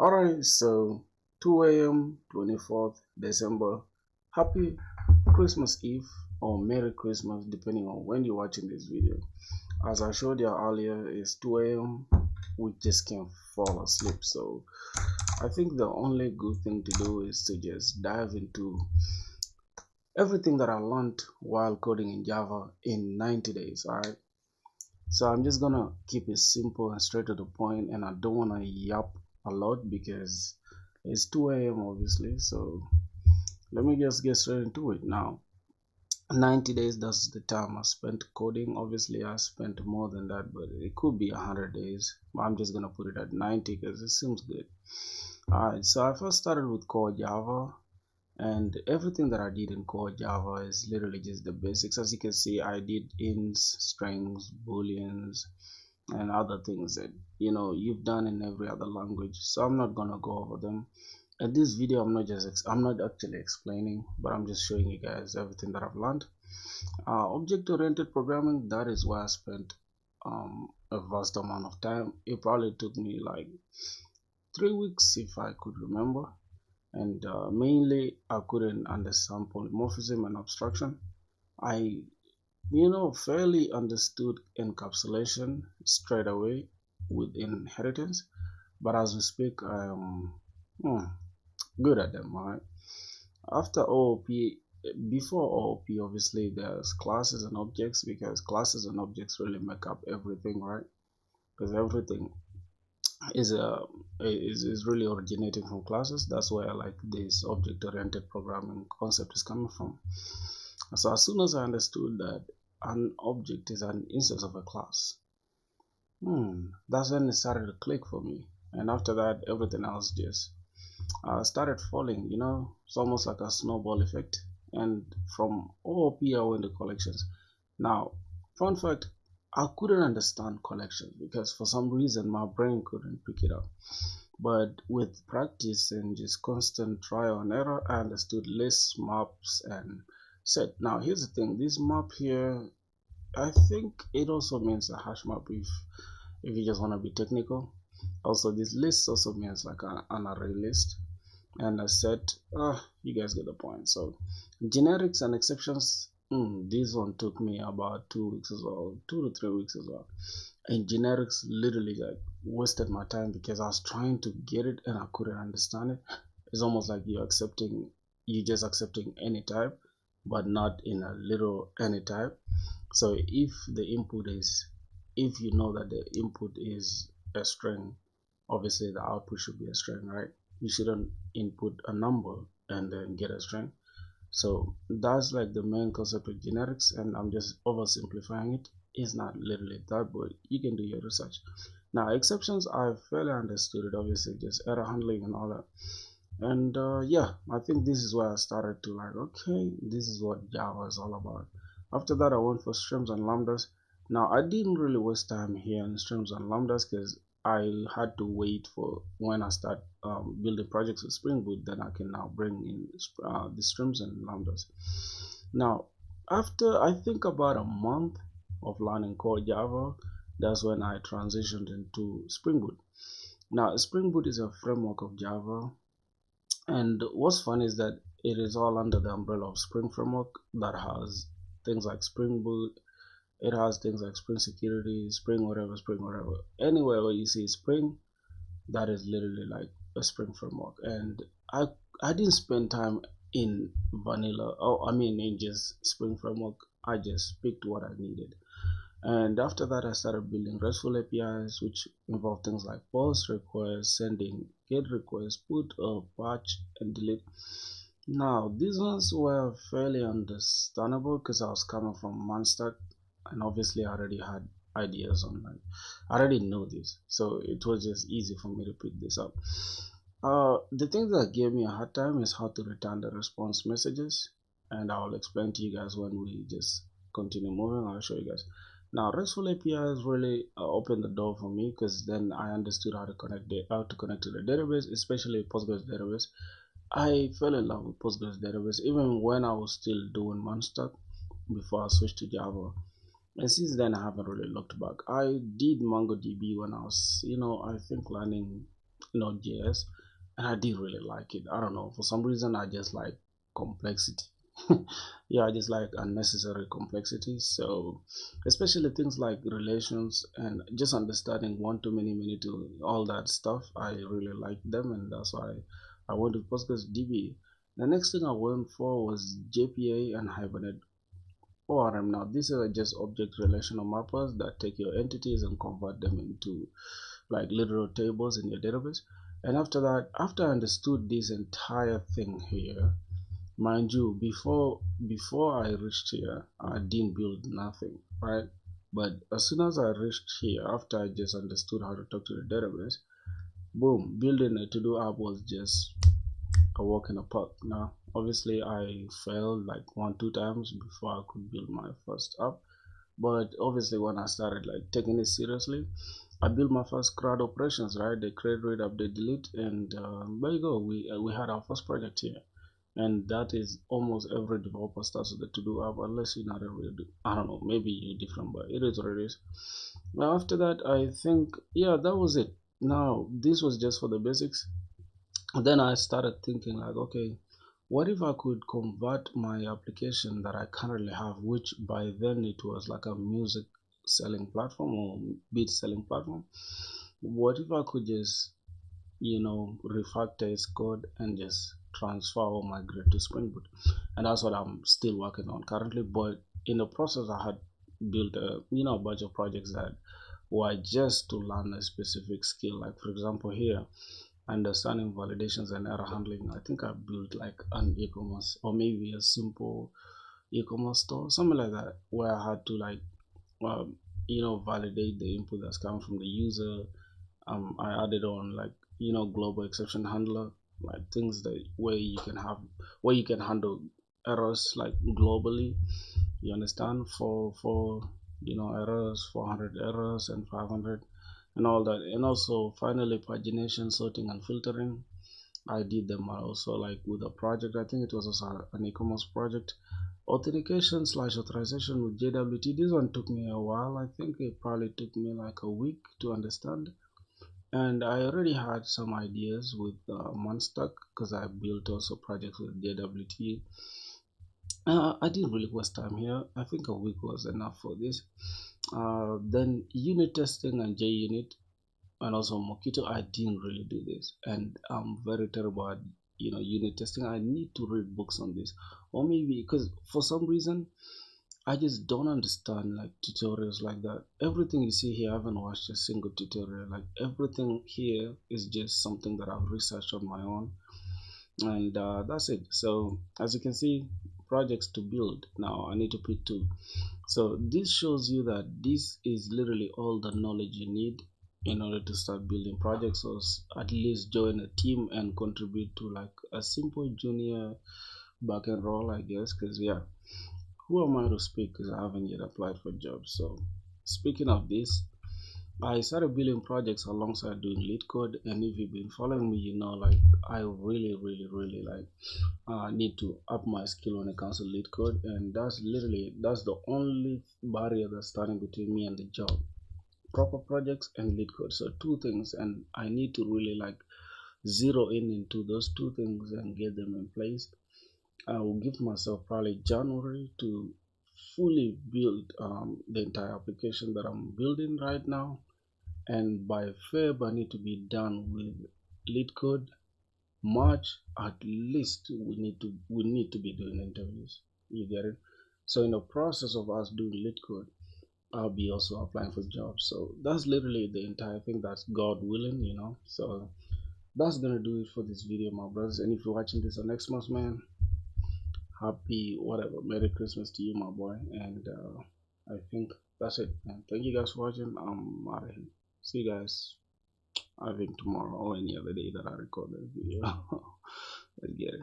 Alright, so 2 a.m. 24th December. Happy Christmas Eve or Merry Christmas depending on when you're watching this video. As I showed you earlier, it's 2 a.m. We just can't fall asleep. So I think the only good thing to do is to just dive into everything that I learned while coding in Java in 90 days. Alright. So I'm just gonna keep it simple and straight to the point, and I don't wanna yap a lot because it's 2 a.m. obviously. So let me just get straight into it now. 90 days, that's the time I spent coding. Obviously I spent more than that, but it could be 100 days. I'm just gonna put it at 90 because it seems good. Alright, so I first started with core Java, and everything that I did in core Java is literally just the basics. As you can see, I did ints, strings, booleans, and other things that you've done in every other language. So I'm not gonna go over them. In this video, I'm not actually explaining, but I'm just showing you guys everything that I've learned. Object-oriented programming, that is where I spent a vast amount of time. It probably took me like 3 weeks if I could remember, and mainly I couldn't understand polymorphism and abstraction. I fairly understood encapsulation straight away with inheritance, but as we speak, I am good at them. Right? After OOP, before OOP, obviously there's classes and objects, because classes and objects really make up everything, right? Because everything is really originating from classes. That's where like this object-oriented programming concept is coming from. So as soon as I understood that an object is an instance of a class, that's when it started to click for me. And after that, everything else just started falling. It's almost like a snowball effect. And from OOP, I went to collections. Now, fun fact, I couldn't understand collections because for some reason my brain couldn't pick it up. But with practice and just constant trial and error, I understood lists, maps, and set. Now, here's the thing: this map here, I think it also means a hash map if you just want to be technical. Also, this list also means like an array list, and a set. You guys get the point. So, generics and exceptions. This one took me about 2 weeks as well, 2 to 3 weeks as well. And generics literally like wasted my time because I was trying to get it and I couldn't understand it. It's almost like you just accepting any type, but not in a literal any type. So if you know that the input is a string, obviously the output should be a string, right? You shouldn't input a number and then get a string. So that's like the main concept of generics, and I'm just oversimplifying it. It's not literally that, but you can do your research. Now, exceptions, I fairly understood it, obviously, just error handling and all that. And yeah, I think this is where I started to like, okay, this is what Java is all about. After that, I went for streams and lambdas. Now, I didn't really waste time here in streams and lambdas because I had to wait for when I start building projects with Spring Boot, then I can now bring in the streams and lambdas. Now, after I think about a month of learning core Java, that's when I transitioned into Spring Boot. Now, Spring Boot is a framework of Java, and what's fun is that it is all under the umbrella of Spring Framework that has things like Spring Boot. It has things like Spring Security, Spring whatever, Spring whatever. Anywhere where you see Spring, that is literally like a Spring Framework. And I didn't spend time in vanilla. Oh, I mean in just Spring Framework. I just picked what I needed. And after that, I started building RESTful APIs, which involve things like post requests, sending get requests, put a patch, and delete. Now, these ones were fairly understandable because I was coming from Monstack, and obviously I already had ideas on like I already know this, so it was just easy for me to pick this up. The thing that gave me a hard time is how to return the response messages, and I'll explain to you guys when we just continue moving. I'll show you guys. Now, RESTful APIs really opened the door for me because then I understood how to connect to the database, especially Postgres database. I fell in love with Postgres database even when I was still doing Monstack before I switched to Java. And since then, I haven't really looked back. I did MongoDB when I was, I think learning Node.js, and I did really like it. I don't know, for some reason I just like complexity. Yeah, I just like unnecessary complexity. So, especially things like relations and just understanding one to many to all that stuff, I really like them, and that's why I went to PostgreSDB. The next thing I went for was JPA and Hibernate ORM. Now, these are just object relational mappers that take your entities and convert them into like literal tables in your database. And after that, after I understood this entire thing here, mind you, before I reached here, I didn't build nothing, right? But as soon as I reached here, after I just understood how to talk to the database, boom, building a to-do app was just a walk in the park. Now, obviously, I failed like 1 2 times before I could build my first app. But obviously, when I started like taking it seriously, I built my first CRUD operations, right? The create, read, update, delete, and there you go. We had our first project here, and that is almost every developer starts with the to-do app, unless you're not a real. I don't know, maybe you're different, but it is what it is. Now after that, I think yeah, that was it. Now this was just for the basics. And then I started thinking like, okay, what if I could convert my application that I currently have, which by then it was like a music selling platform or beat selling platform. What if I could just, refactor its code and just transfer or migrate to Spring Boot? And that's what I'm still working on currently. But in the process, I had built a bunch of projects that were just to learn a specific skill. Like for example, here understanding validations and error handling. I think I built like an e-commerce or maybe a simple e-commerce store, something like that, where I had to like um, validate the input that's coming from the user. I added on like global exception handler, like things that where you can handle errors like globally. You understand, for errors, 400 errors and 500 and all that. And also finally pagination, sorting and filtering, I did them also like with a project. I think it was also an e-commerce project. Authentication slash authorization with JWT, this one took me a while. I think it probably took me like a week to understand, and I already had some ideas with Monstack because I built also projects with JWT. I didn't really waste time here. I think a week was enough for this. Then unit testing and JUnit and also Mockito, I didn't really do this, and I'm very terrible at unit testing. I need to read books on this, or maybe because for some reason I just don't understand like tutorials like that. Everything you see here, I haven't watched a single tutorial. Like everything here is just something that I've researched on my own, and that's it. So as you can see, projects to build. Now I need to pick two. So this shows you that this is literally all the knowledge you need in order to start building projects, or at least join a team and contribute to like a simple junior backend role, I guess. Because yeah, who am I to speak? Because I haven't yet applied for jobs. So speaking of this, I started building projects alongside doing lead code, and if you've been following me, like I really like need to up my skill when it comes to lead code, and that's the only barrier that's standing between me and the job. Proper projects and lead code, so two things, and I need to really like zero in into those two things and get them in place. I will give myself probably January to fully build the entire application that I'm building right now, and by Feb I need to be done with lead code. March at least we need to be doing interviews. You get it? So in the process of us doing lead code, I'll be also applying for jobs. So that's literally the entire thing. That's God willing. So that's gonna do it for this video, my brothers. And if you're watching this on next month, man, happy whatever, Merry Christmas to you, my boy. And I think that's it. And thank you guys for watching. I'm out of here. See you guys. I think tomorrow or any other day that I record this video. Let's get it.